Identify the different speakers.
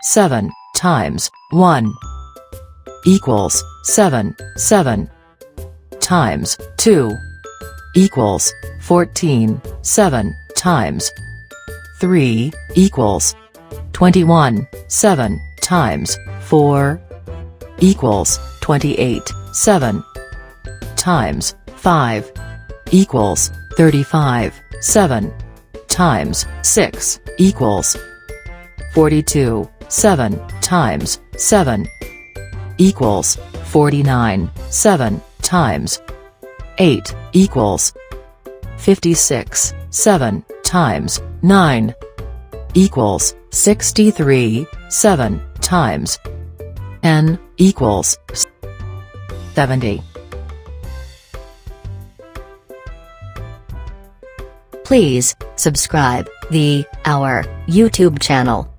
Speaker 1: 7 times 1 equals 7. 7 times 2 equals 14. 7 times 3 equals 21. 7 times 4 equals 28. 7 times 5 equals 35. 7 times 6 equals 42. 7 times 7 equals 49. 7 times 8 equals 56. 7 times 9 equals 63. 7 times n equals 70.
Speaker 2: Please subscribe our YouTube channel.